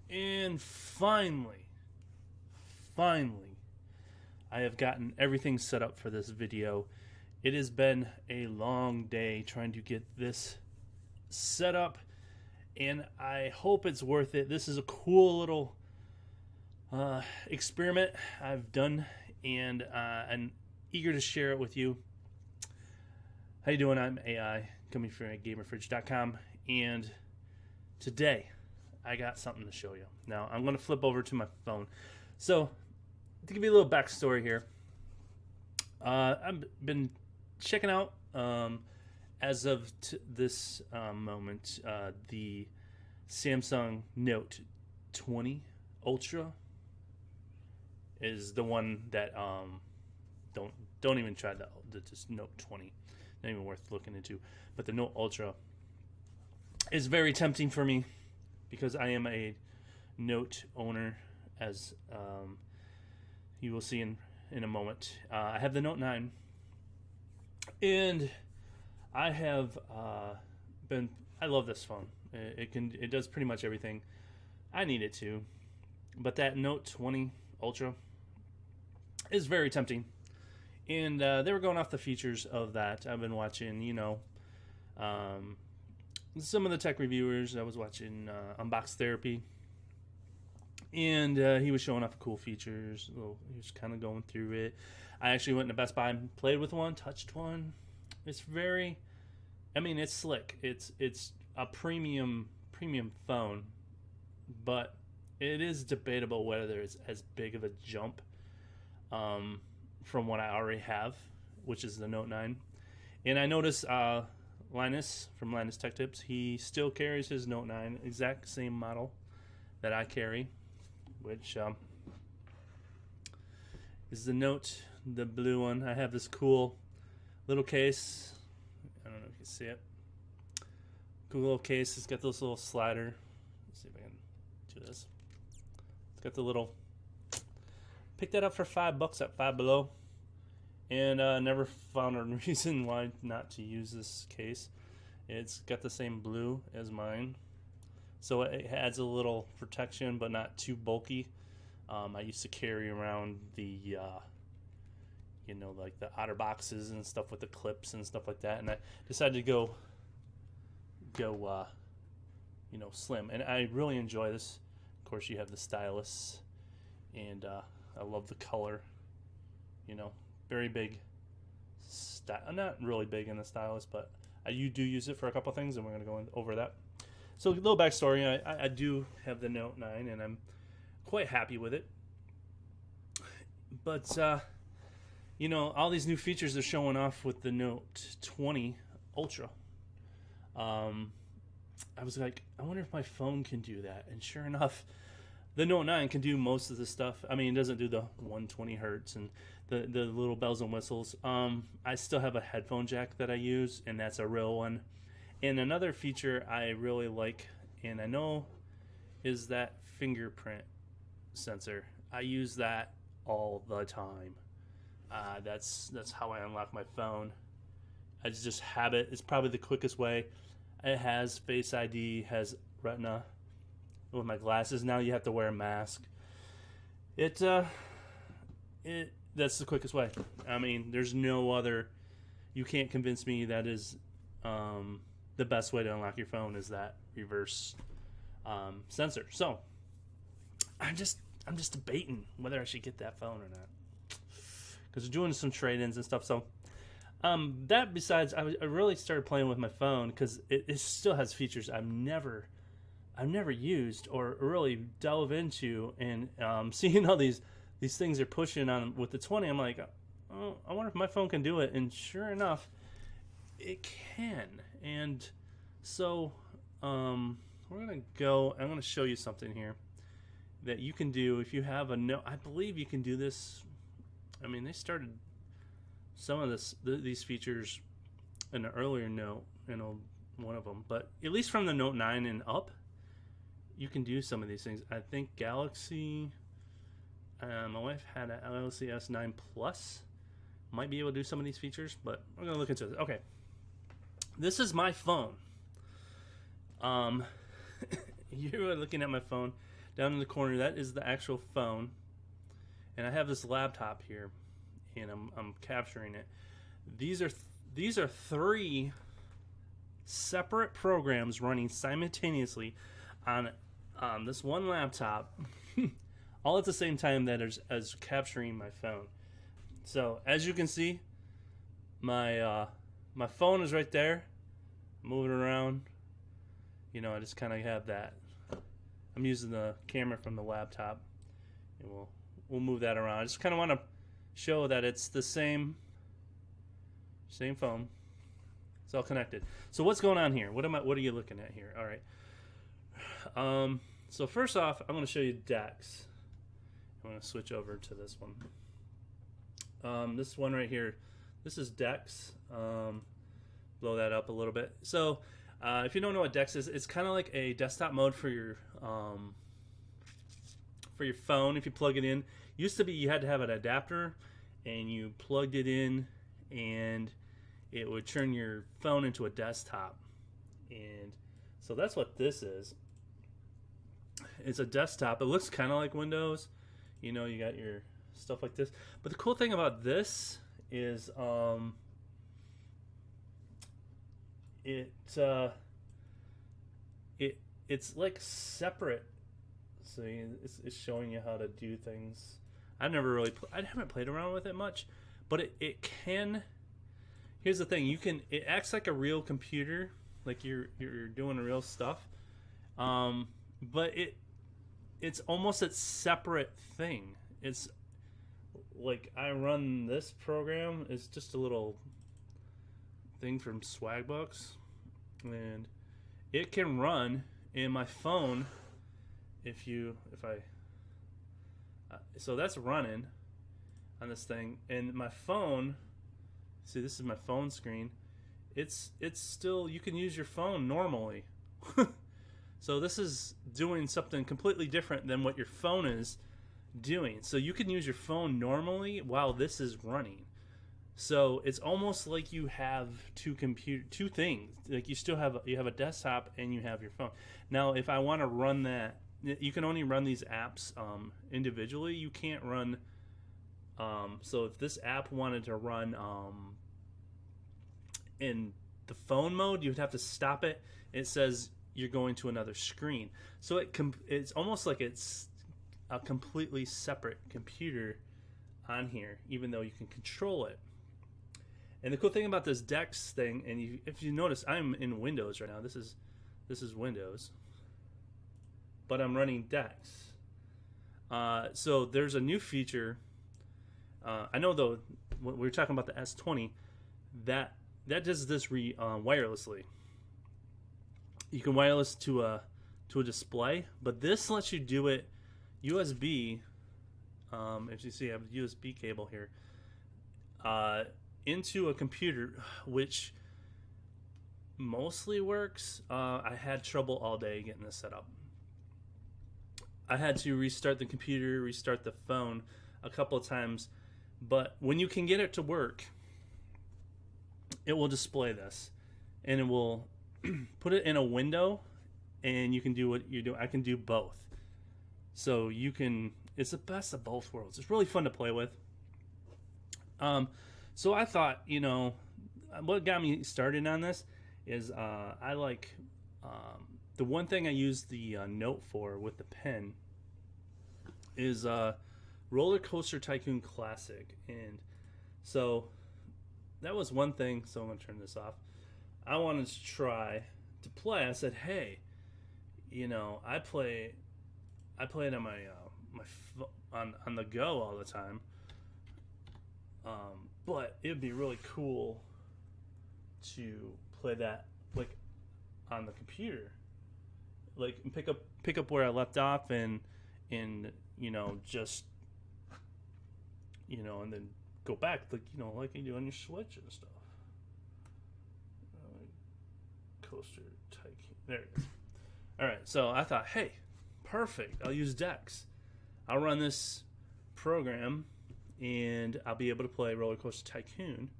And finally, I have gotten everything set up for this video. It has been a long day trying to get this set up, and I hope it's worth it. This is a cool little experiment I've done, and I'm eager to share it with you. How you doing? I'm AI, coming from gamerfridge.com, and today I got something to show you. Now, I'm going to flip over to my phone. So, to give you a little backstory here, I've been checking out, as of this moment, the Samsung Note 20 Ultra is the one that don't even try the just Note 20. Not even worth looking into. But the Note Ultra is very tempting for me because I am a Note owner, as you will see in a moment. I have the Note 9, and I have I love this phone. It does pretty much everything I need it to. But that Note 20 Ultra is very tempting. And they were going off the features of that. I've been watching, some of the tech reviewers. I was watching Unbox Therapy, and he was showing off cool features. He was kind of going through it. I actually went to Best Buy and played with one, touched one. It's it's slick. It's a premium phone, but it is debatable whether it's as big of a jump from what I already have, which is the Note 9. And I noticed Linus from Linus Tech Tips, he still carries his Note 9, exact same model that I carry, which is the Note, the blue one. I have this cool little case. I don't know if you can see it. Cool little case. It's got this little slider. Let's see if I can do this. It's got the little... Picked that up for $5 at Five Below, and never found a reason why not to use this case. It's got the same blue as mine, so it adds a little protection, but not too bulky. I used to carry around the, like the otter boxes and stuff with the clips and stuff like that, and I decided to go slim, and I really enjoy this. Of course, you have the stylus, and I love the color, very big. Not really big in the stylus, but you do use it for a couple things, and we're going to go over that. So a little backstory, I do have the Note 9, and I'm quite happy with it. But, all these new features they're showing off with the Note 20 Ultra. I was like, I wonder if my phone can do that, and sure enough, the Note 9 can do most of the stuff. I mean, it doesn't do the 120 hertz and the little bells and whistles. I still have a headphone jack that I use, and that's a real one. And another feature I really like, and I know, is that fingerprint sensor. I use that all the time. That's how I unlock my phone. I just have it. It's probably the quickest way. It has Face ID, has Retina. With my glasses now, you have to wear a mask. That's the quickest way. I mean, there's no other. You can't convince me that is the best way to unlock your phone is that reverse sensor. So I'm just debating whether I should get that phone or not, because we're doing some trade-ins and stuff. So that besides, I really started playing with my phone because it still has features I've never used or really delve into, and seeing all these things they're pushing on with the 20, I'm like, oh, I wonder if my phone can do it, and sure enough, it can. And so I'm gonna show you something here that you can do if you have a Note. I believe you can do this. I mean, they started some of these features in an earlier Note, one of them, but at least from the Note 9 and up, you can do some of these things. I think Galaxy, my wife had an Galaxy S9 Plus, might be able to do some of these features, but we're going to look into it. Okay, this is my phone. You are looking at my phone. down in the corner, that is the actual phone. And I have this laptop here, and I'm capturing it. These are three separate programs running simultaneously on this one laptop, all at the same time that is as capturing my phone. So as you can see, my phone is right there, moving around. You know, I just kind of have that. I'm using the camera from the laptop, and we'll move that around. I just kind of want to show that it's the same phone. It's all connected. So what's going on here? What are you looking at here? All right. So first off, I'm going to show you DEX. I'm going to switch over to this one. This one right here. This is DEX. Blow that up a little bit. So if you don't know what DEX is, it's kind of like a desktop mode for your phone. If you plug it in, used to be you had to have an adapter, and you plugged it in, and it would turn your phone into a desktop. And so that's what this is. It's a desktop. It looks kind of like Windows. You know, you got your stuff like this. But the cool thing about this is it's like separate. So it's showing you how to do things. I haven't played around with it much, but it can. Here's the thing: it acts like a real computer, like you're doing real stuff, but it's almost a separate thing. It's like I run this program. It's just a little thing from Swagbucks, and it can run in my phone. So that's running on this thing, and my phone. See, this is my phone screen. It's still, you can use your phone normally. So this is doing something completely different than what your phone is doing. So you can use your phone normally while this is running. So it's almost like you have two things. Like you have a desktop and you have your phone. Now, if I want to run that, you can only run these apps individually. You can't run. So if this app wanted to run in the phone mode, you would have to stop it. It says you're going to another screen. So it's almost like it's a completely separate computer on here, even though you can control it. And the cool thing about this DEX thing, and if you notice, I'm in Windows right now. This is Windows, but I'm running DEX. So there's a new feature. I know though, when we were talking about the S20, that does this wirelessly. You can wireless to a display, but this lets you do it USB. If you see, I have a USB cable here into a computer, which mostly works. I had trouble all day getting this set up. I had to restart the computer, restart the phone a couple of times, but when you can get it to work, it will display this, and it will put it in a window, and you can do what you do. I can do both. So it's the best of both worlds. It's really fun to play with. So I thought, what got me started on this is I like the one thing I use the note for with the pen is Roller Coaster Tycoon Classic. And so that was one thing. So I'm going to turn this off. I wanted to try to play. I said, hey, I play it on my on the go all the time. But it'd be really cool to play that like on the computer, like and pick up where I left off, and just and then go back like you do on your Switch and stuff. Coaster Tycoon. There it is. All right, so I thought, hey, perfect. I'll use DEX. I'll run this program, and I'll be able to play Roller Coaster Tycoon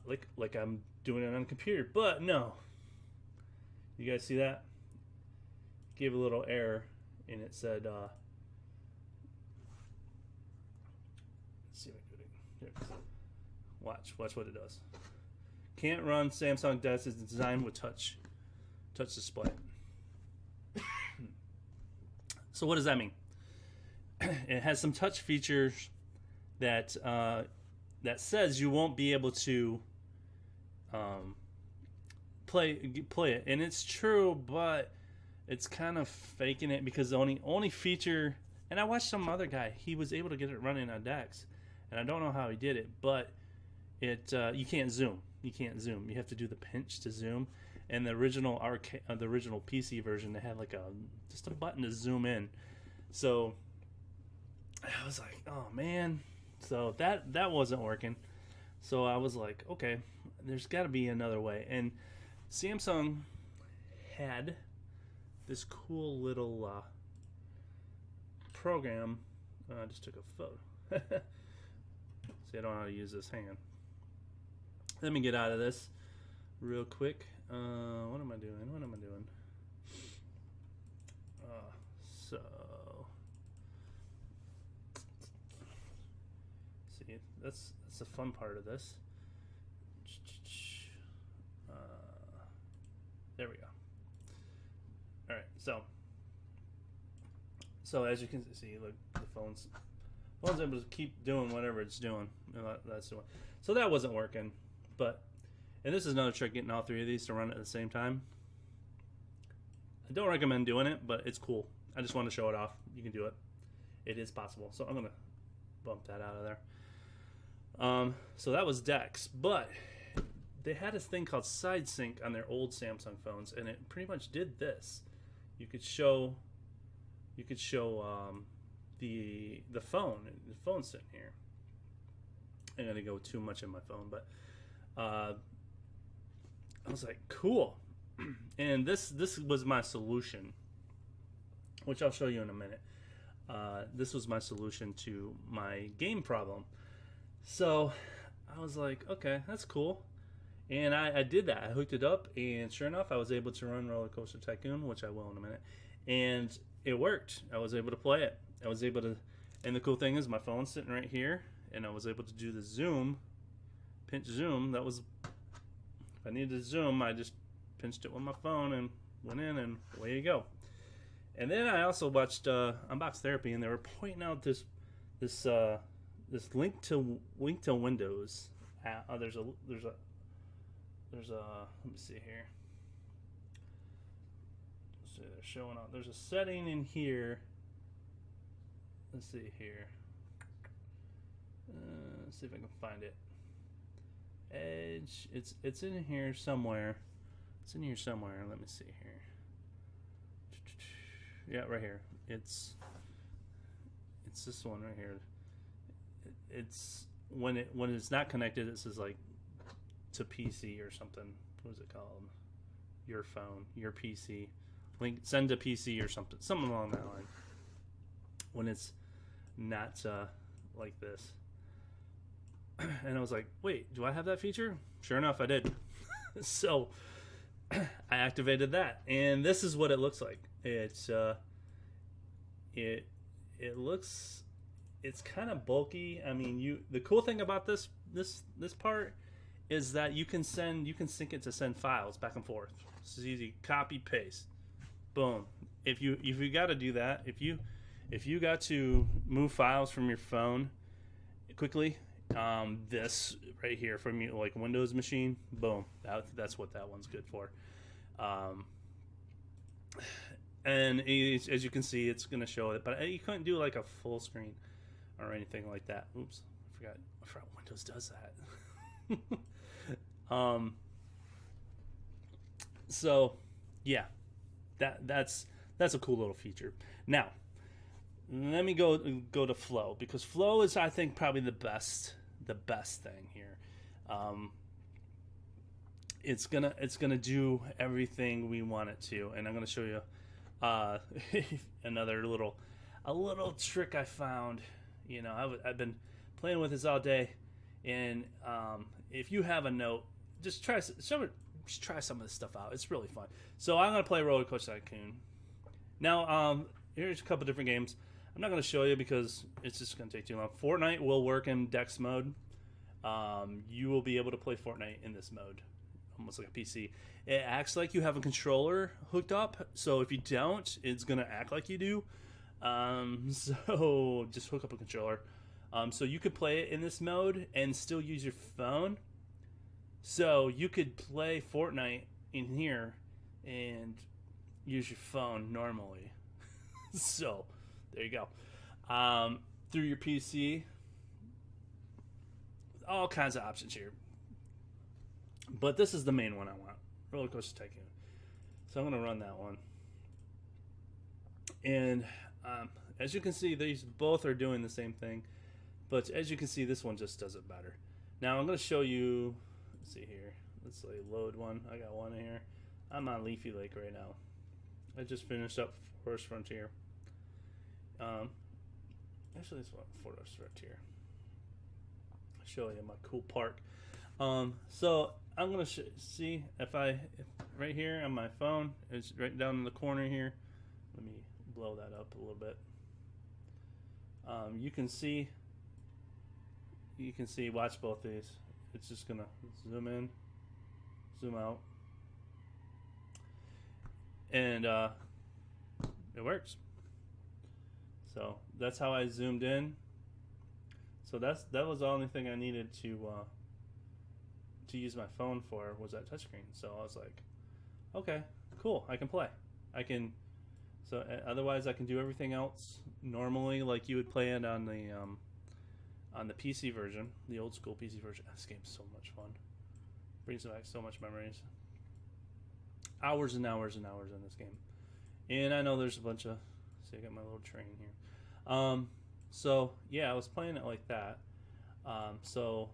like I'm doing it on a computer. But no. You guys see that? Gave a little error. and it said, let's see if I can do it. Watch what it does. Can't run Samsung DeX is designed with touch display. So what does that mean? It has some touch features that that says you won't be able to play it, and it's true, but it's kind of faking it because the only feature. And I watched some other guy; he was able to get it running on DeX, and I don't know how he did it, but it you can't zoom. You can't zoom. You have to do the pinch to zoom. And the original the original PC version, they had like just a button to zoom in. So I was like, oh man. So that wasn't working. So I was like, okay, there's got to be another way. And Samsung had this cool little program. I just took a photo. See, I don't know how to use this. Hang on. Let me get out of this real quick. What am I doing? So, see, that's the fun part of this. There we go. All right, so as you can see, look, the phone's able to keep doing whatever it's doing. That's doing. So that wasn't working, and this is another trick, getting all three of these to run at the same time. I don't recommend doing it, but it's cool. I just want to show it off. You can do it. It is possible. So I'm going to bump that out of there. So that was DeX, but they had this thing called Side Sync on their old Samsung phones, and it pretty much did this. You could show the phone sitting here. I'm going to go too much in my phone, but I was like, cool. And this was my solution, which I'll show you in a minute. This was my solution to my game problem. So I was like, okay, that's cool. And I did that. I hooked it up, and sure enough, I was able to run Roller Coaster Tycoon, which I will in a minute. And it worked. I was able to play it. I was able to, and the cool thing is my phone's sitting right here, and I was able to do the zoom, pinch zoom. That was, if I needed to zoom, I just pinched it with my phone and went in, and away you go. And then I also watched Unbox Therapy, and they were pointing out this link to Windows. There's a let me see here. So they're showing out. There's a setting in here. Let's see here. Let's see if I can find it. Edge. It's in here somewhere. It's in here somewhere. Let me see here. Yeah, right here. It's this one right here. It's when it's not connected, it says like to PC or something. What is it called? Your phone, your PC. Link, send to PC or something along that line. When it's not like this. And I was like, wait, do I have that feature? Sure enough, I did. So I activated that, and this is what it looks like. It's it's kind of bulky. I mean, the cool thing about this part is that you can sync it to send files back and forth. This is easy. Copy, paste, boom. If you got to do that, if you got to move files from your phone quickly, this right here from your like Windows machine, boom. That's what that one's good for. And as you can see, it's going to show it, but you couldn't do like a full screen or anything like that. Oops, I forgot Windows does that. So yeah, that's a cool little feature. Now, let me go to Flow, because Flow is, I think, probably the best thing here. It's gonna do everything we want it to, and I'm gonna show you another little trick I found. You know, I've been playing with this all day, and if you have a note, just try some of this stuff out. It's really fun. So I'm gonna play Roller Coaster Tycoon. Now, here's a couple different games. I'm not going to show you because it's just going to take too long. Fortnite will work in DEX mode. You will be able to play Fortnite in this mode, almost like a PC. It acts like you have a controller hooked up, so if you don't, it's going to act like you do. So just hook up a controller. So you could play it in this mode and still use your phone. So you could play Fortnite in here and use your phone normally. So there you go. Through your PC, all kinds of options here. But this is the main one I want, Roller Coaster Tycoon. So I'm going to run that one. And as you can see, these both are doing the same thing. But as you can see, this one just does it better. Now I'm going to show you, let's see here. Let's say load one. I got one in here. I'm on Leafy Lake right now. I just finished up Forest Frontier. Actually, this one, Forest Frontier. I'll show you my cool park. So I'm gonna see if right here on my phone, it's right down in the corner here. Let me blow that up a little bit. You can see. Watch both these. It's just gonna zoom in, zoom out, and it works. So that's how I zoomed in. So that was the only thing I needed to use my phone for, was that touchscreen. So I was like, okay, cool, I can play. So otherwise I can do everything else normally like you would play it on the PC version, the old school PC version. This game's so much fun. Brings back so much memories. Hours and hours and hours in this game. And I know there's a bunch of, see, I got my little train here. So yeah, I was playing it like that. So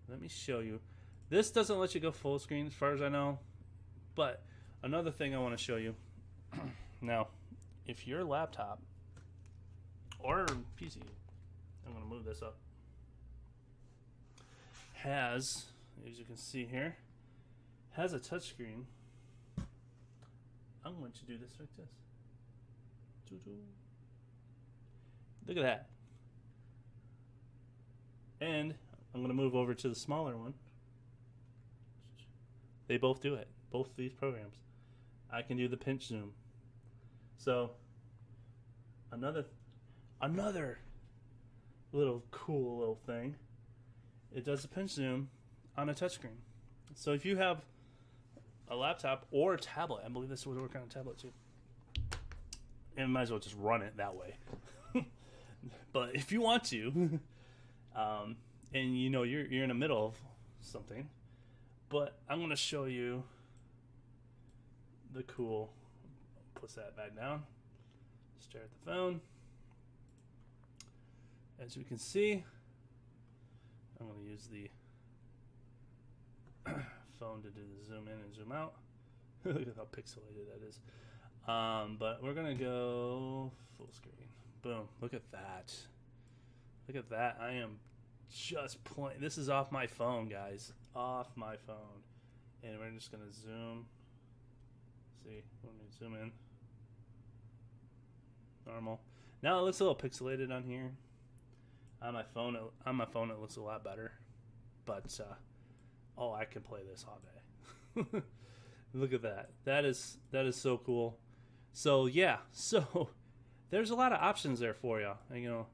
let me show you. This doesn't let you go full screen as far as I know. But another thing I want to show you. Now, if your laptop or PC, I'm going to move this up, has, as you can see here, has a touchscreen. I'm going to do this like this. Look at that. And I'm going to move over to the smaller one. They both do it. Both of these programs. I can do the pinch zoom. So another little cool little thing. It does a pinch zoom on a touchscreen. So if you have a laptop or a tablet, I believe this would work on a tablet too. And might as well just run it that way. But if you want to, and you know you're in the middle of something, but I'm going to show you the cool. Push that back down. Stare at the phone. As you can see, I'm going to use the phone to do the zoom in and zoom out. Look at how pixelated that is. But we're going to go full screen. Boom. Look at that. Look at that. I am just playing. This is off my phone, guys. Off my phone. And we're just going to zoom. See, let me zoom in. Normal. Now it looks a little pixelated on here. On my phone, it looks a lot better. But oh, I can play this all day. Look at that. That is so cool. So yeah, so there's a lot of options there for you. You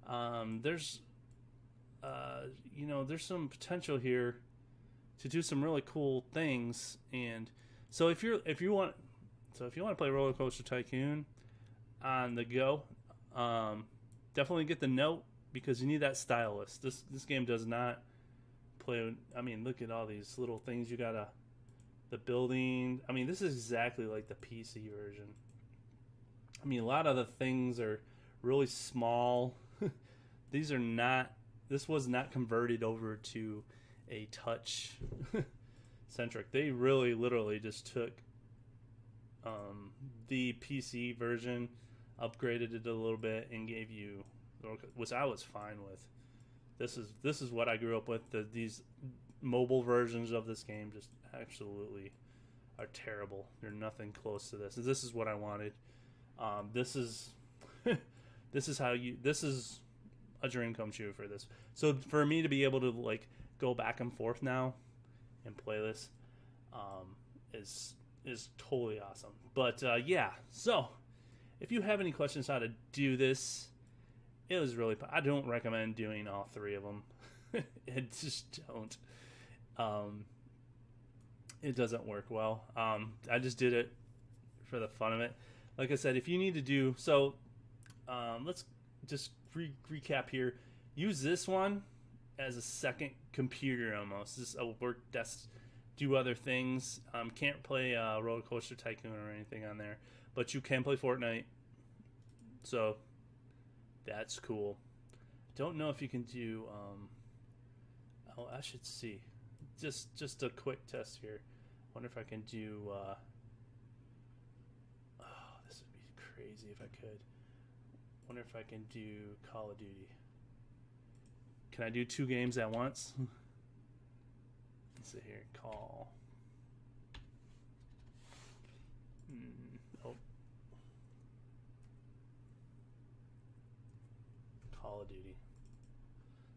know, there's some potential here to do some really cool things. And so if you want to play Roller Coaster Tycoon on the go, definitely get the Note, because you need that stylus. This game does not play. I mean, look at all these little things you gotta. The building. I mean, this is exactly like the PC version. I mean, a lot of the things are really small. These are not. This was not converted over to a touch centric. They really, literally just took the PC version, upgraded it a little bit, and gave you, which I was fine with. This is what I grew up with. These mobile versions of this game just absolutely are terrible. They're nothing close to this. This is what I wanted. This is this is how you this is a dream come true for this. So for me to be able to like go back and forth now and play this is totally awesome. But yeah, so if you have any questions how to do this, it was really. I don't recommend doing all three of them. It just don't. It doesn't work well. I just did it for the fun of it. Like I said, if you need to do so, let's just recap here. Use this one as a second computer almost. This is a work desk. Do other things. Can't play Roller Coaster Tycoon or anything on there, but you can play Fortnite. So that's cool. Don't know if you can do. Oh, I should see. Just a quick test here. Wonder if I can do. Oh, this would be crazy if I could. Wonder if I can do Call of Duty. Can I do 2 games at once? Let's see here. Call. Oh. Call of Duty.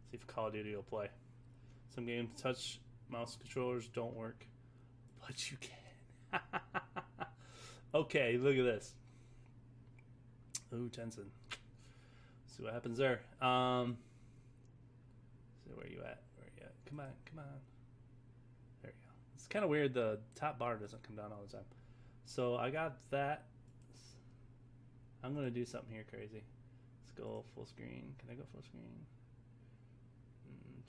See if Call of Duty will play. Some games touch mouse controllers don't work, but you can. Okay, look at this. Ooh, Jensen. See what happens there. So where are you at? Where are you at? Come on. There you go. It's kind of weird. The top bar doesn't come down all the time. So I got that. I'm gonna do something here crazy. Let's go full screen. Can I go full screen?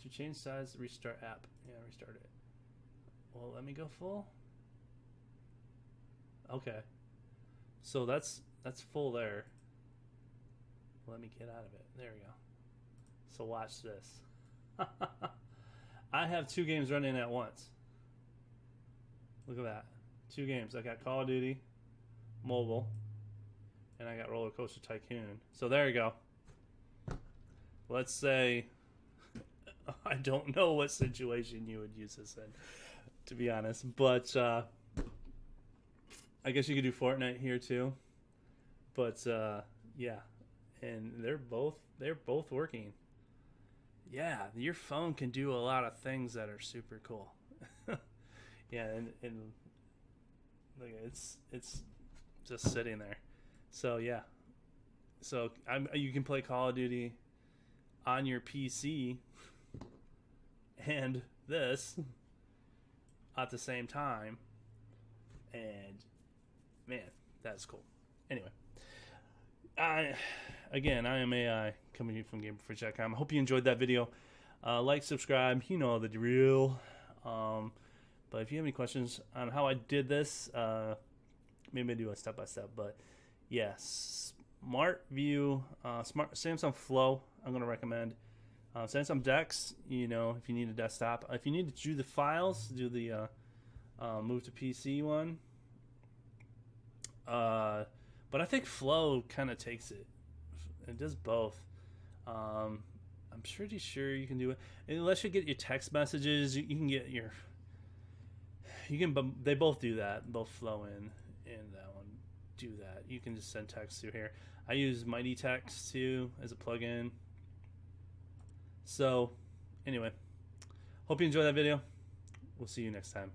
To change size, restart app. Yeah, restart it. Well, let me go full. Okay. So that's full there. Let me get out of it. There we go. So watch this. I have 2 games running at once. Look at that. 2 games. I got Call of Duty Mobile, and I got Roller Coaster Tycoon. So there you go. Let's say I don't know what situation you would use this in, to be honest. But I guess you could do Fortnite here too. But yeah, and they're both working. Yeah, your phone can do a lot of things that are super cool. Yeah, and look, it's just sitting there. So yeah, so you can play Call of Duty on your PC and this at the same time, and man, that's cool. Anyway, I am AI coming to you from GamerFridge.com. I hope you enjoyed that video. Like, subscribe, you know the drill. But if you have any questions on how I did this, maybe I do a step-by-step. But yeah, Smart View, Samsung Flow, I'm going to recommend. Samsung DEX, you know, if you need a desktop. If you need to do the files, do the move to PC one. But I think Flow kind of takes it. It does both. I'm pretty sure you can do it. Unless you get your text messages, you can get your... They both do that. Both Flow and that one do that. You can just send text through here. I use Mighty Text too as a plugin. So, anyway, hope you enjoyed that video. We'll see you next time.